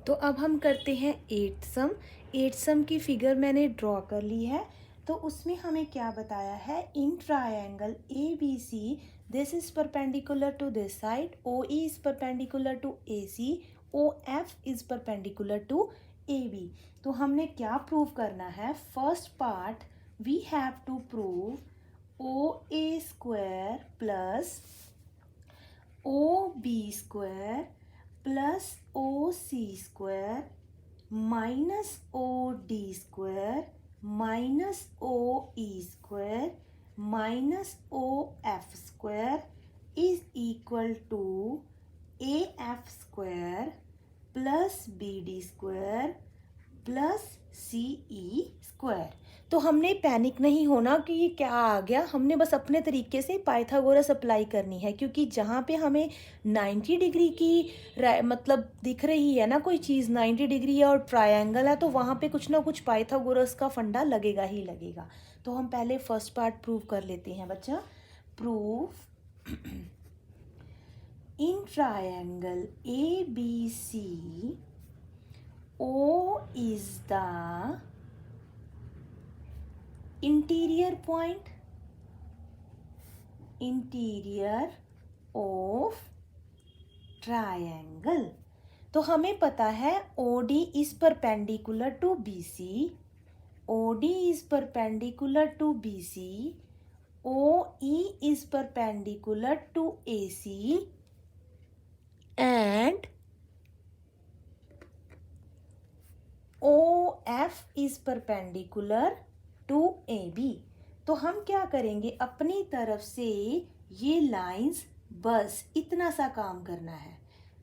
तो अब हम करते हैं एट सम। एट सम की फिगर मैंने ड्रॉ कर ली है। तो उसमें हमें क्या बताया है, in triangle A B C this is perpendicular to this side, O E is perpendicular to A C, O F is perpendicular to A B. तो हमने क्या प्रूव करना है, first part we have to prove O A square plus O B square plus O C square minus O D square minus O E square minus O F square is equal to A F square plus B D square plus C E square. तो हमने panic नहीं होना कि ये क्या आ गया, हमने बस अपने तरीके से पाइथागोरस अप्लाई करनी है, क्योंकि जहाँ पे हमें 90 डिग्री की मतलब दिख रही है ना कोई चीज़ 90 डिग्री है और ट्रायंगल है, तो वहाँ पे कुछ ना कुछ पाइथागोरस का फंडा लगेगा ही लगेगा। तो हम पहले फर्स्ट पार्ट प्रूव कर लेते हैं बच्चा। Proof in triangle A B C O is the interior point, interior of triangle। तो हमें पता है OD is perpendicular to BC, OD is perpendicular to BC, OE is perpendicular to AC and OF is perpendicular to AB। तो हम क्या करेंगे, अपनी तरफ से ये लाइंस, बस इतना सा काम करना है,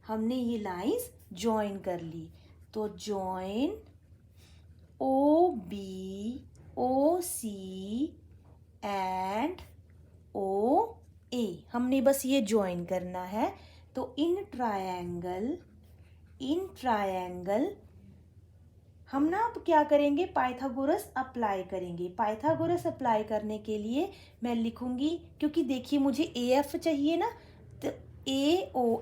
हमने ये लाइंस ज्वाइन कर ली। तो join O B O C and O A, हमने बस ये ज्वाइन करना है। तो इन ट्रायंगल हम ना अब क्या करेंगे, पाइथागोरस अप्लाई करेंगे। पाइथागोरस अप्लाई करने के लिए मैं लिखूंगी, क्योंकि देखिए मुझे ए एफ चाहिए ना, तो ए ओ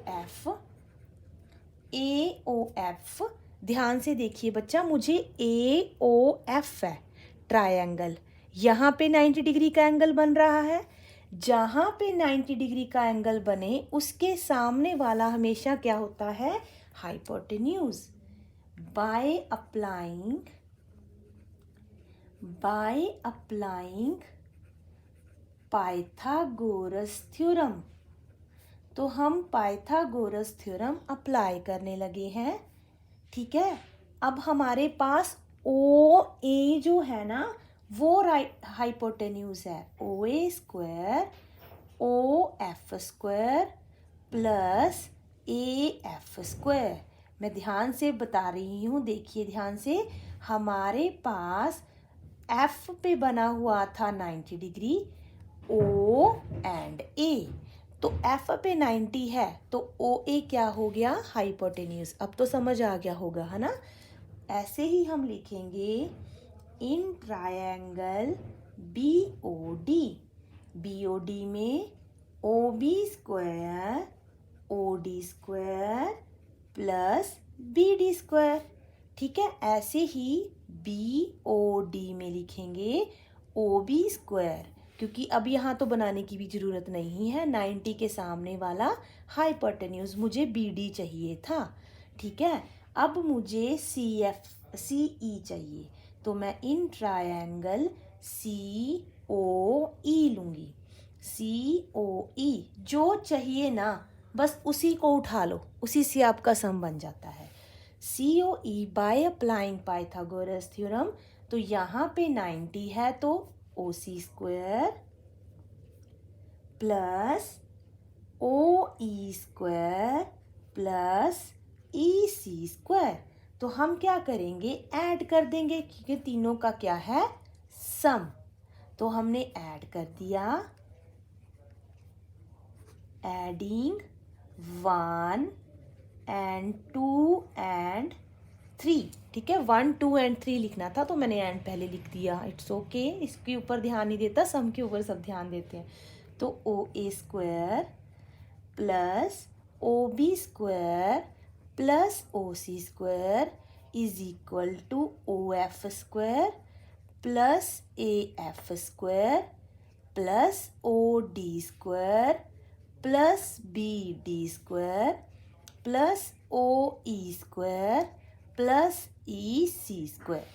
एफ, ध्यान से देखिए बच्चा, मुझे ए ओ एफ है ट्रायंगल। यहाँ पे 90 डिग्री का एंगल बन रहा है, जहाँ पे 90 डिग्री का एंगल बने उसके सामने वाला हमेशा क्या होता है, hypotenuse. by applying Pythagoras theorem. तो हम पाइथागोरस थ्योरम अप्लाई करने लगे हैं, ठीक है। अब हमारे पास ओ ए जो है ना, वो राइट हाइपोटेन्यूज है, O A square O F square plus A F square. मैं ध्यान से बता रही हूँ, देखिए ध्यान से, हमारे पास एफ पे बना हुआ था 90 डिग्री, ओ एंड ए। तो एफ पे 90 है तो ओ ए क्या हो गया, हाइपोटेन्यूज। अब तो समझ आ गया होगा, है ना। ऐसे ही हम लिखेंगे इन ट्रायंगल बी ओ डी में O B square O D square plus B D square, ठीक है। ऐसे ही बी ओ डी में लिखेंगे ओ बी स्क्वायर, क्योंकि अब यहाँ तो बनाने की भी ज़रूरत नहीं है, 90 के सामने वाला हाइपोटेन्यूज मुझे बी डी चाहिए था, ठीक है। अब मुझे सी ई चाहिए, तो मैं इन ट्रायंगल सी ओ ई लूँगी। सी ओ ई जो चाहिए ना, बस उसी को उठा लो, उसी से आपका सम बन जाता है। C O E by applying Pythagoras theorem, तो यहाँ पे 90 है तो O C square plus O E square plus E C square. तो हम क्या करेंगे, ऐड कर देंगे, क्योंकि तीनों का क्या है, सम। तो हमने ऐड कर दिया, एडिंग 1 and 2 and 3, ठीक है। 1 2 and 3 लिखना था तो मैंने एंड पहले लिख दिया, इट्स ओके, इसके ऊपर ध्यान नहीं देता, सम के ऊपर सब ध्यान देते हैं। तो O A square plus O B square plus O C square is equal to O F square plus A F square plus O D square plus B D square plus O E square plus E C square.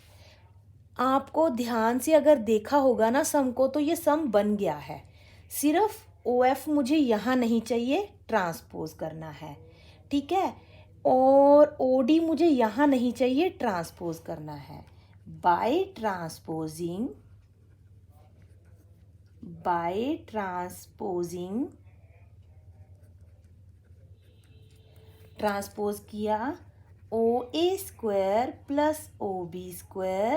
आपको ध्यान से अगर देखा होगा ना सम को, तो ये सम बन गया है। सिर्फ ओ एफ मुझे यहाँ नहीं चाहिए, ट्रांसपोज करना है, ठीक है। और ओ डी मुझे यहाँ नहीं चाहिए, ट्रांसपोज करना है। बाय ट्रांसपोजिंग ट्रांसपोज किया, O A square plus O B square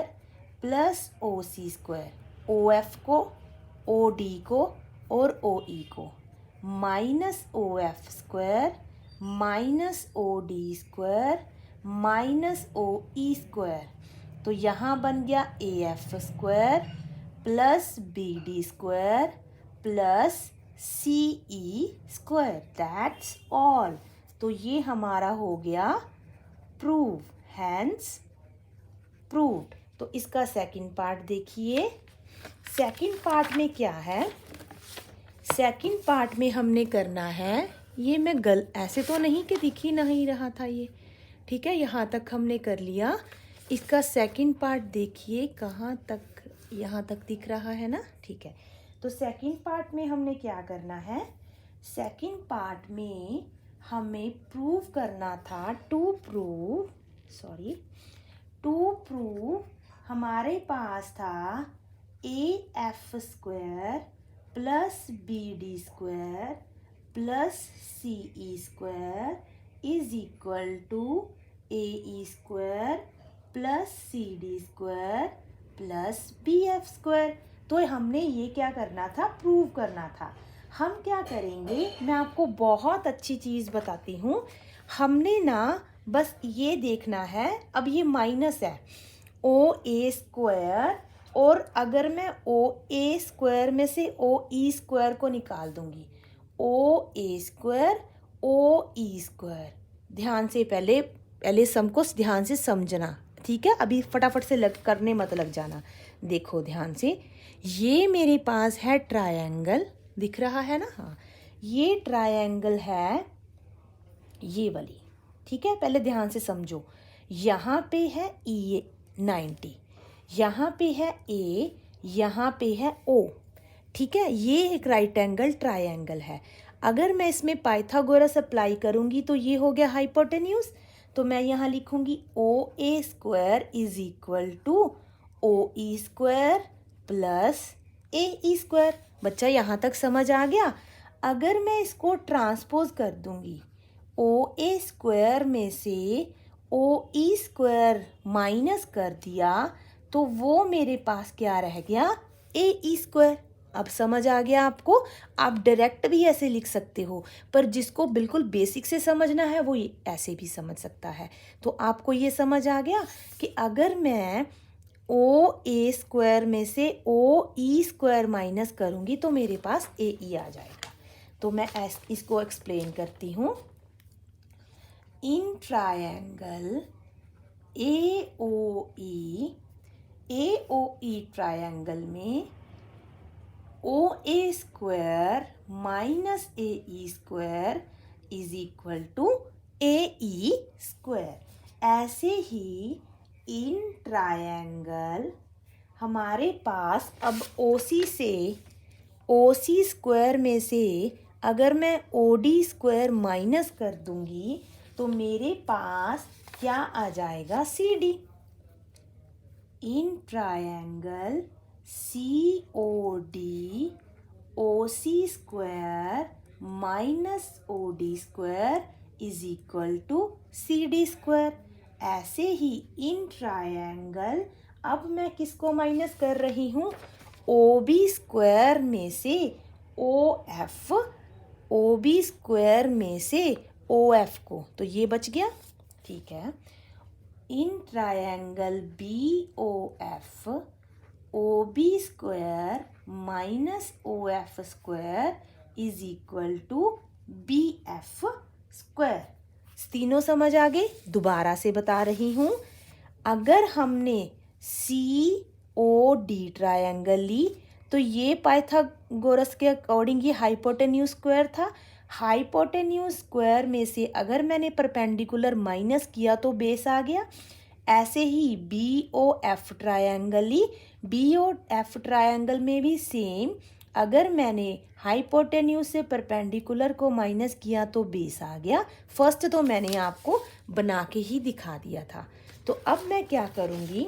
plus O C square, O F को, ओ डी को और ओ ई को, minus O F square minus O D square minus O E square. तो यहाँ बन गया A F square plus B D square plus C E square. That's all. तो ये हमारा हो गया प्रूव, हैंस प्रूव्ड। तो इसका सेकंड पार्ट देखिए। सेकंड पार्ट में क्या है, सेकंड पार्ट में हमने करना है, ये मैं ऐसे तो नहीं कि दिख ही नहीं रहा था ये, ठीक है, यहाँ तक हमने कर लिया। इसका सेकंड पार्ट देखिए कहाँ तक, यहाँ तक दिख रहा है ना, ठीक है। तो सेकंड पार्ट में हमने क्या करना है, सेकंड पार्ट में हमें प्रूव करना था, टू प्रूव हमारे पास था A F square plus B D square plus C E square is equal to A E square plus C D square plus B F square. तो हमने ये क्या करना था, प्रूव करना था। हम क्या करेंगे, मैं आपको बहुत अच्छी चीज़ बताती हूँ। हमने ना बस ये देखना है, अब ये माइनस है ओ ए स्क्वायर, और अगर मैं ओ ए स्क्वायर में से ओ ई स्क्वायर को निकाल दूंगी, ओ A square O E square. ध्यान से पहले सम को ध्यान से समझना, ठीक है। अभी फटाफट से करने मत लग जाना। देखो ध्यान से, ये मेरे पास है ट्रायंगल, दिख रहा है ना, हाँ, ये ट्रायंगल है ये वाली, ठीक है। पहले ध्यान से समझो, यहाँ पे है ई 90, यहाँ पे है ए, यहाँ पे है ओ, ठीक है। ये एक राइट एंगल ट्रायंगल है। अगर मैं इसमें पाइथागोरस अप्लाई करूँगी तो ये हो गया हाइपोटेन्यूज। तो मैं यहाँ लिखूँगी O A square is equal to O E square plus A E square. बच्चा यहाँ तक समझ आ गया। अगर मैं इसको ट्रांसपोज कर दूँगी, ओ ए स्क्वायर में से ओ ई स्क्वायर माइनस कर दिया, तो वो मेरे पास क्या रह गया, ए ई स्क्वायर। अब समझ आ गया आपको। आप डायरेक्ट भी ऐसे लिख सकते हो, पर जिसको बिल्कुल बेसिक से समझना है वो ऐसे भी समझ सकता है। तो आपको ये समझ आ गया कि अगर मैं ओ ए स्क्वायर में से ओ ई स्क्वायर माइनस करूँगी तो मेरे पास ए ई आ जाएगा। तो मैं इसको एक्सप्लेन करती हूँ। इन ट्रायंगल ए ओ ई ट्रायंगल में O A square minus A E square is equal to A E square. ऐसे ही इन ट्रायंगल हमारे पास अब ओ सी स्क्वायर में से अगर मैं ओ डी स्क्वायर माइनस कर दूंगी तो मेरे पास क्या आ जाएगा, C D. In triangle C O D O C square minus O D square is equal to C D square. ऐसे ही इन ट्रायंगल, अब मैं किसको माइनस कर रही हूँ, ओ बी स्क्वायर में से O F, O B square में से ओ एफ को, तो ये बच गया, ठीक है। In triangle B O F O B square minus O F square is equal to B F square. तीनों समझ आ गए? दोबारा से बता रही हूँ। अगर हमने COD ट्रायंगल ली तो ये पाइथागोरस के अकॉर्डिंग ये हाइपोटेन्यूज स्क्वायर था। हाइपोटेन्यूज स्क्वायर में से अगर मैंने परपेंडिकुलर माइनस किया तो बेस आ गया। ऐसे ही BOF ट्रायंगल ली, BOF ट्रायंगल में भी सेम, अगर मैंने हाइपोटेन्यूज से परपेंडिकुलर को माइनस किया तो बेस आ गया। फर्स्ट तो मैंने आपको बना के ही दिखा दिया था। तो अब मैं क्या करूँगी,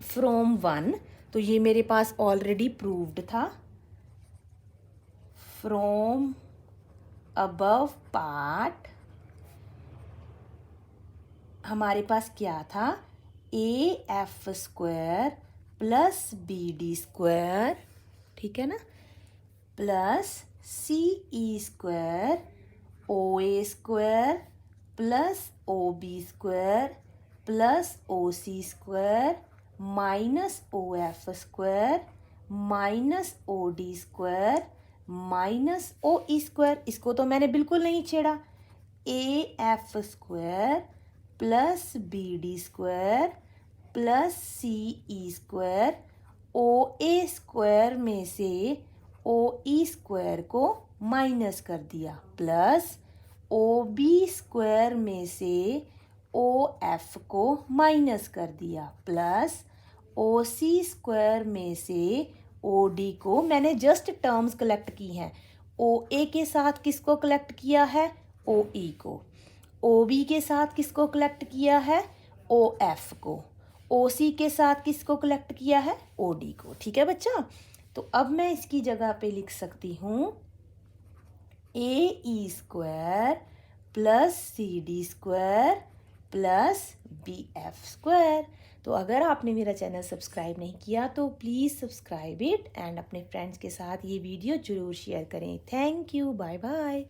फ्रॉम 1, तो ये मेरे पास ऑलरेडी प्रूव्ड था। फ्रॉम अबव पार्ट हमारे पास क्या था, AF square plus BD square, ठीक है ना, plus CE square OA square plus OB square plus OC square minus OF square minus OD square minus OE square, इसको तो मैंने बिल्कुल नहीं छेड़ा, AF square plus BD square plus CE square, OA square में से OE स्क्वायर को minus कर दिया, प्लस OB स्क्वायर में से OF को माइनस कर दिया, प्लस OC स्क्वायर में से OD को, मैंने जस्ट टर्म्स कलेक्ट की हैं। OA के साथ किसको कलेक्ट किया है, OE को। OB के साथ किसको कलेक्ट किया है, OF को। OC के साथ किसको कलेक्ट किया है, OD को। ठीक है बच्चा, तो अब मैं इसकी जगह पे लिख सकती हूँ AE square plus CD square plus BF square. तो अगर आपने मेरा चैनल सब्सक्राइब नहीं किया तो प्लीज़ सब्सक्राइब इट एंड अपने फ्रेंड्स के साथ ये वीडियो ज़रूर शेयर करें। Thank you, bye bye.